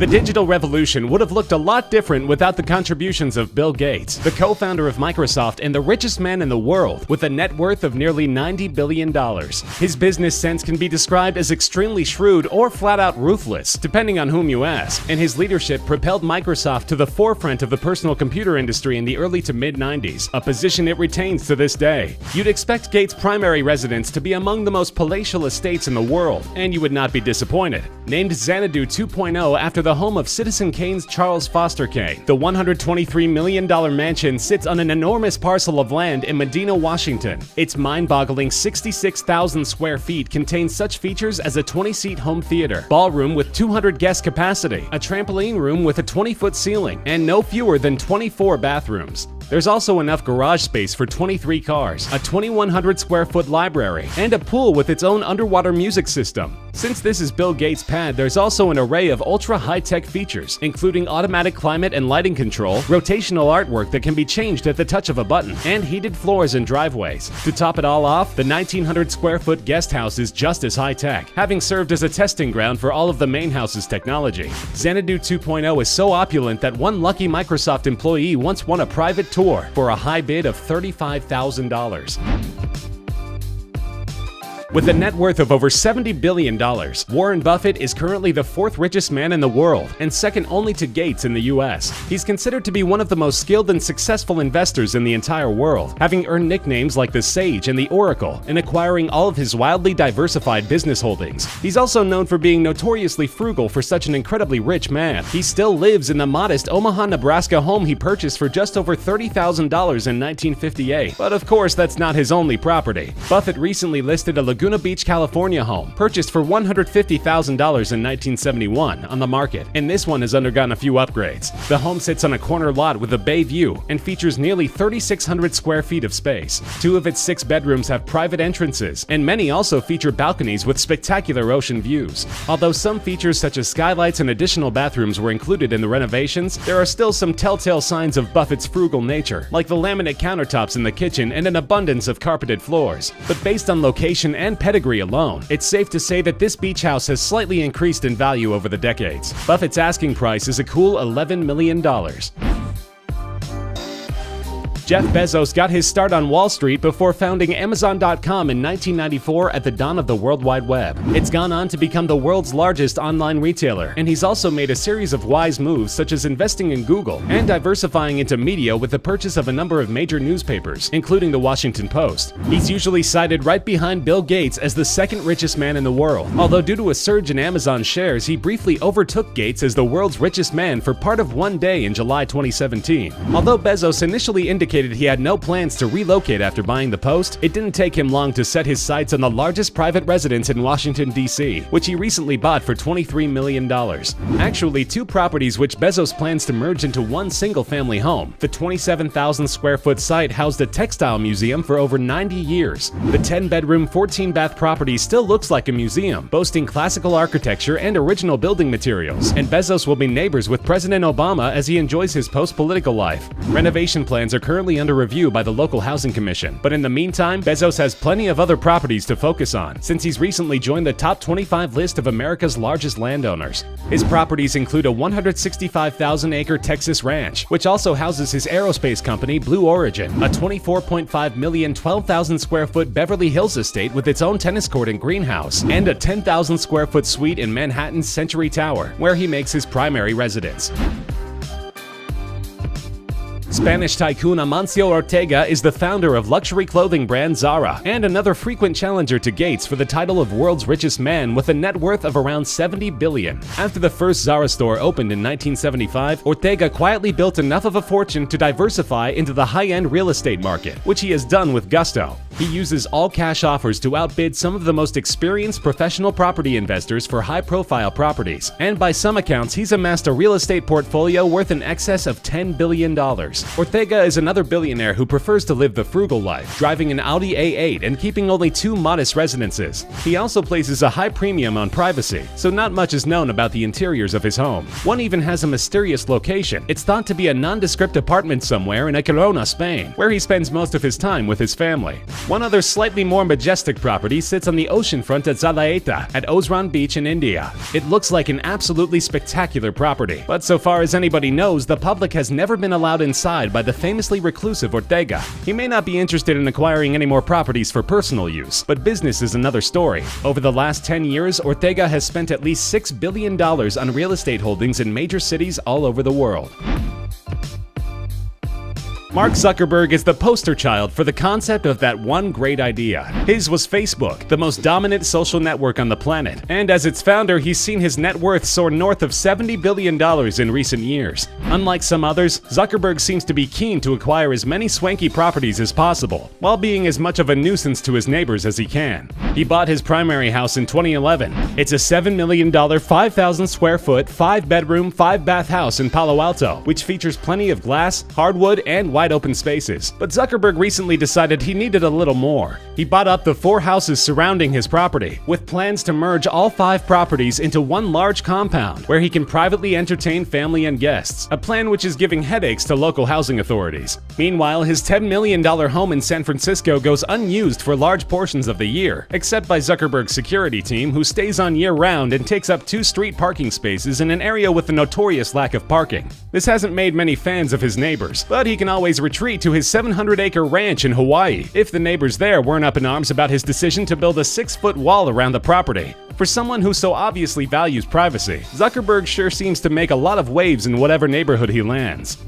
The digital revolution would have looked a lot different without the contributions of Bill Gates, the co-founder of Microsoft and the richest man in the world, with a net worth of nearly $90 billion. His business sense can be described as extremely shrewd or flat-out ruthless, depending on whom you ask, and his leadership propelled Microsoft to the forefront of the personal computer industry in the early to mid-90s, a position it retains to this day. You'd expect Gates' primary residence to be among the most palatial estates in the world, and you would not be disappointed. Named Xanadu 2.0 after the home of Citizen Kane's Charles Foster Kane, the $123 million mansion sits on an enormous parcel of land in Medina, Washington. Its mind-boggling 66,000 square feet contains such features as a 20-seat home theater, ballroom with 200 guest capacity, a trampoline room with a 20-foot ceiling, and no fewer than 24 bathrooms. There's also enough garage space for 23 cars, a 2,100 square foot library, and a pool with its own underwater music system. Since this is Bill Gates' pad, there's also an array of ultra-high-tech features, including automatic climate and lighting control, rotational artwork that can be changed at the touch of a button, and heated floors and driveways. To top it all off, the 1,900 square foot guest house is just as high-tech, having served as a testing ground for all of the main house's technology. Xanadu 2.0 is so opulent that one lucky Microsoft employee once won a private tour for a high bid of $35,000. With a net worth of over $70 billion, Warren Buffett is currently the fourth richest man in the world and second only to Gates in the US. He's considered to be one of the most skilled and successful investors in the entire world, having earned nicknames like the Sage and the Oracle in acquiring all of his wildly diversified business holdings. He's also known for being notoriously frugal for such an incredibly rich man. He still lives in the modest Omaha, Nebraska home he purchased for just over $30,000 in 1958. But of course, that's not his only property. Buffett recently listed a Laguna Beach, California home, purchased for $150,000 in 1971 on the market, and this one has undergone a few upgrades. The home sits on a corner lot with a bay view and features nearly 3,600 square feet of space. 2 of its 6 bedrooms have private entrances, and many also feature balconies with spectacular ocean views. Although some features such as skylights and additional bathrooms were included in the renovations, there are still some telltale signs of Buffett's frugal nature, like the laminate countertops in the kitchen and an abundance of carpeted floors. But based on location and pedigree alone, it's safe to say that this beach house has slightly increased in value over the decades. Buffett's asking price is a cool $11 million. Jeff Bezos got his start on Wall Street before founding Amazon.com in 1994 at the dawn of the World Wide Web. It's gone on to become the world's largest online retailer, and he's also made a series of wise moves such as investing in Google and diversifying into media with the purchase of a number of major newspapers, including the Washington Post. He's usually cited right behind Bill Gates as the second richest man in the world, although due to a surge in Amazon shares, he briefly overtook Gates as the world's richest man for part of one day in July 2017. Although Bezos initially indicated he had no plans to relocate after buying the Post, it didn't take him long to set his sights on the largest private residence in Washington, D.C., which he recently bought for $23 million. Actually, 2 properties which Bezos plans to merge into one single-family home. The 27,000 square foot site housed a textile museum for over 90 years. The 10-bedroom, 14-bath property still looks like a museum, boasting classical architecture and original building materials, and Bezos will be neighbors with President Obama as he enjoys his post-political life. Renovation plans are currently under review by the local housing commission, but in the meantime, Bezos has plenty of other properties to focus on, since he's recently joined the top 25 list of America's largest landowners. His properties include a 165,000-acre Texas ranch, which also houses his aerospace company, Blue Origin, a $24.5 million 12,000 square foot Beverly Hills estate with its own tennis court and greenhouse, and a 10,000 square foot suite in Manhattan's Century Tower, where he makes his primary residence. Spanish tycoon Amancio Ortega is the founder of luxury clothing brand Zara and another frequent challenger to Gates for the title of world's richest man with a net worth of around $70 billion. After the first Zara store opened in 1975, Ortega quietly built enough of a fortune to diversify into the high-end real estate market, which he has done with gusto. He uses all-cash offers to outbid some of the most experienced professional property investors for high-profile properties, and by some accounts, he's amassed a real estate portfolio worth in excess of $10 billion. Ortega is another billionaire who prefers to live the frugal life, driving an Audi A8 and keeping only 2 modest residences. He also places a high premium on privacy, so not much is known about the interiors of his home. One even has a mysterious location. It's thought to be a nondescript apartment somewhere in Girona, Spain, where he spends most of his time with his family. One other slightly more majestic property sits on the oceanfront at Zalaeta at Osran Beach in India. It looks like an absolutely spectacular property, but so far as anybody knows, the public has never been allowed inside by the famously reclusive Ortega. He may not be interested in acquiring any more properties for personal use, but business is another story. Over the last 10 years, Ortega has spent at least $6 billion on real estate holdings in major cities all over the world. Mark Zuckerberg is the poster child for the concept of that one great idea. His was Facebook, the most dominant social network on the planet, and as its founder, he's seen his net worth soar north of $70 billion in recent years. Unlike some others, Zuckerberg seems to be keen to acquire as many swanky properties as possible, while being as much of a nuisance to his neighbors as he can. He bought his primary house in 2011. It's a $7 million, 5,000 square foot, 5-bedroom, 5-bath house in Palo Alto, which features plenty of glass, hardwood, and wide open spaces. But Zuckerberg recently decided he needed a little more. He bought up the 4 houses surrounding his property, with plans to merge all 5 properties into one large compound where he can privately entertain family and guests, a plan which is giving headaches to local housing authorities. Meanwhile, his $10 million home in San Francisco goes unused for large portions of the year, except by Zuckerberg's security team, who stays on year-round and takes up 2 street parking spaces in an area with a notorious lack of parking. This hasn't made many fans of his neighbors, but he can always retreat to his 700-acre ranch in Hawaii if the neighbors there weren't up in arms about his decision to build a 6-foot wall around the property. For someone who so obviously values privacy, Zuckerberg sure seems to make a lot of waves in whatever neighborhood he lands.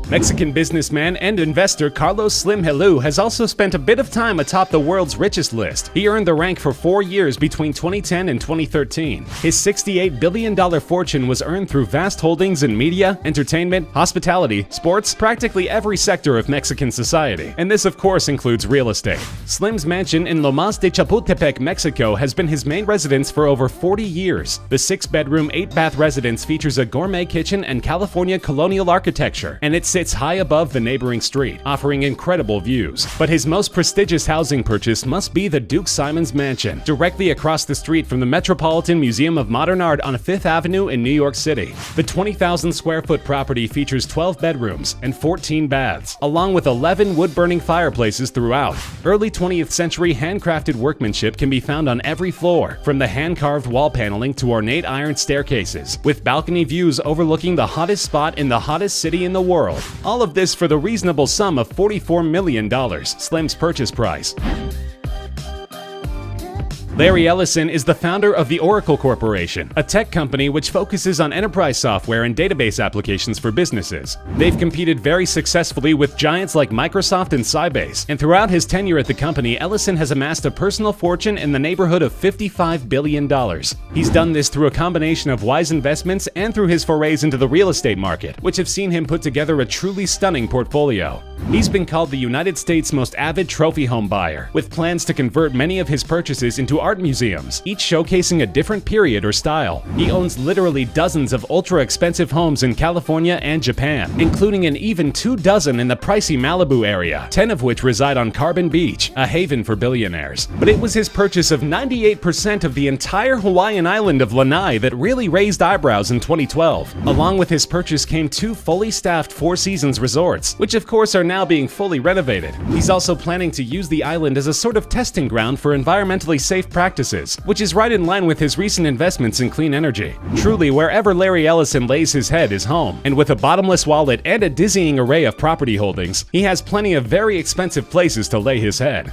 Mexican businessman and investor Carlos Slim Helú has also spent a bit of time atop the world's richest list. He earned the rank for 4 years between 2010 and 2013. His $68 billion fortune was earned through vast holdings in media, entertainment, hospitality, sports, practically every sector of Mexican society. And this, of course, includes real estate. Slim's mansion in Lomas de Chapultepec, Mexico, has been his main residence for over 40 years. The 6-bedroom, 8-bath residence features a gourmet kitchen and California colonial architecture, and it sits high above the neighboring street, offering incredible views. But his most prestigious housing purchase must be the Duke Simons Mansion, directly across the street from the Metropolitan Museum of Modern Art on 5th Avenue in New York City. The 20,000 square foot property features 12 bedrooms and 14 baths, along with 11 wood-burning fireplaces throughout. Early 20th century handcrafted workmanship can be found on every floor, from the hand-carved wall paneling to ornate iron staircases, with balcony views overlooking the hottest spot in the hottest city in the world. All of this for the reasonable sum of $44 million, Slim's purchase price. Larry Ellison is the founder of the Oracle Corporation, a tech company which focuses on enterprise software and database applications for businesses. They've competed very successfully with giants like Microsoft and Sybase, and throughout his tenure at the company, Ellison has amassed a personal fortune in the neighborhood of $55 billion. He's done this through a combination of wise investments and through his forays into the real estate market, which have seen him put together a truly stunning portfolio. He's been called the United States' most avid trophy home buyer, with plans to convert many of his purchases into art museums, each showcasing a different period or style. He owns literally dozens of ultra-expensive homes in California and Japan, including an even 24 in the pricey Malibu area, 10 of which reside on Carbon Beach, a haven for billionaires. But it was his purchase of 98% of the entire Hawaiian island of Lanai that really raised eyebrows in 2012. Along with his purchase came 2 fully staffed Four Seasons resorts, which of course are now being fully renovated. He's also planning to use the island as a sort of testing ground for environmentally safe practices, which is right in line with his recent investments in clean energy. Truly, wherever Larry Ellison lays his head is home, and with a bottomless wallet and a dizzying array of property holdings, he has plenty of very expensive places to lay his head.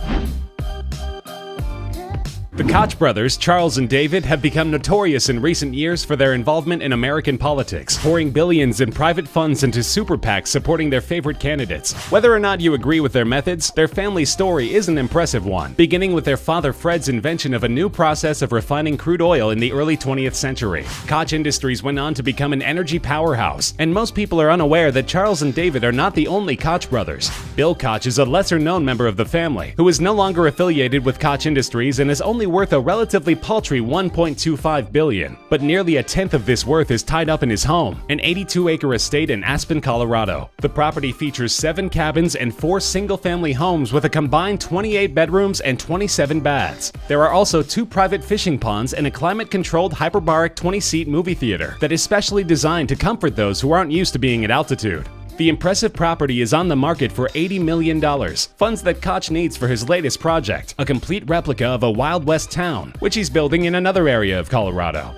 The Koch brothers, Charles and David, have become notorious in recent years for their involvement in American politics, pouring billions in private funds into super PACs supporting their favorite candidates. Whether or not you agree with their methods, their family story is an impressive one, beginning with their father Fred's invention of a new process of refining crude oil in the early 20th century. Koch Industries went on to become an energy powerhouse, and most people are unaware that Charles and David are not the only Koch brothers. Bill Koch is a lesser-known member of the family, who is no longer affiliated with Koch Industries and is only worth a relatively paltry $1.25 billion, but nearly a tenth of this worth is tied up in his home, an 82-acre estate in Aspen, Colorado. The property features 7 cabins and 4 single-family homes with a combined 28 bedrooms and 27 baths. There are also 2 private fishing ponds and a climate-controlled hyperbaric 20-seat movie theater that is specially designed to comfort those who aren't used to being at altitude. The impressive property is on the market for $80 million, funds that Koch needs for his latest project, a complete replica of a Wild West town, which he's building in another area of Colorado.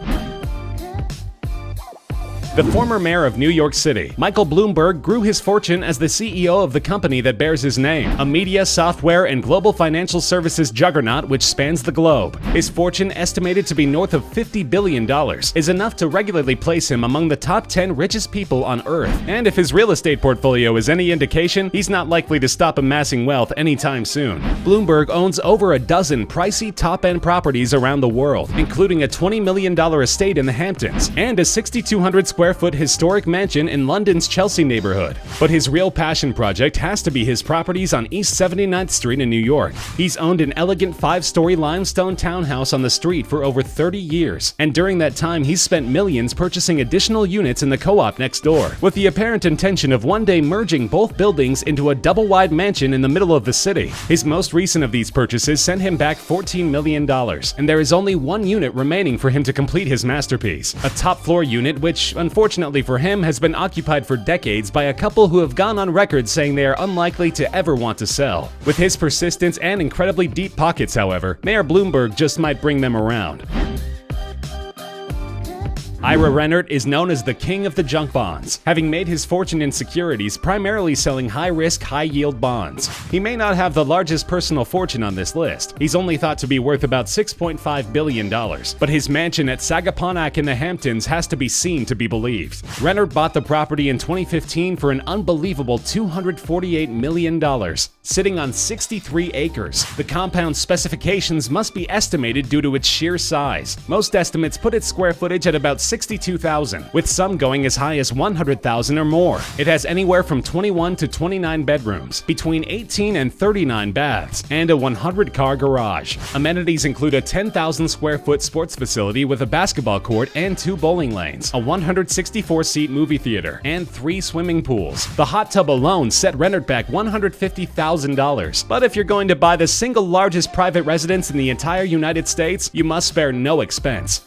The former mayor of New York City, Michael Bloomberg, grew his fortune as the CEO of the company that bears his name, a media, software, and global financial services juggernaut which spans the globe. His fortune, estimated to be north of $50 billion, is enough to regularly place him among the top 10 richest people on Earth. And if his real estate portfolio is any indication, he's not likely to stop amassing wealth anytime soon. Bloomberg owns over a dozen pricey top-end properties around the world, including a $20 million estate in the Hamptons and a 6,200 square foot historic mansion in London's Chelsea neighborhood. But his real passion project has to be his properties on East 79th Street in New York. He's owned an elegant 5-story limestone townhouse on the street for over 30 years, and during that time he's spent millions purchasing additional units in the co-op next door, with the apparent intention of one day merging both buildings into a double-wide mansion in the middle of the city. His most recent of these purchases sent him back $14 million, and there is only one unit remaining for him to complete his masterpiece, a top-floor unit which, unfortunately for him, has been occupied for decades by a couple who have gone on record saying they are unlikely to ever want to sell. With his persistence and incredibly deep pockets, however, Mayor Bloomberg just might bring them around. Ira Rennert is known as the king of the junk bonds, having made his fortune in securities primarily selling high-risk, high-yield bonds. He may not have the largest personal fortune on this list. He's only thought to be worth about $6.5 billion, but his mansion at Sagaponack in the Hamptons has to be seen to be believed. Rennert bought the property in 2015 for an unbelievable $248 million, sitting on 63 acres. The compound's specifications must be estimated due to its sheer size. Most estimates put its square footage at about 62,000, with some going as high as 100,000 or more. It has anywhere from 21 to 29 bedrooms, between 18 and 39 baths, and a 100-car garage. Amenities include a 10,000 square foot sports facility with a basketball court and 2 bowling lanes, a 164-seat movie theater, and 3 swimming pools. The hot tub alone set Rennert back $150,000. But if you're going to buy the single largest private residence in the entire United States, you must spare no expense.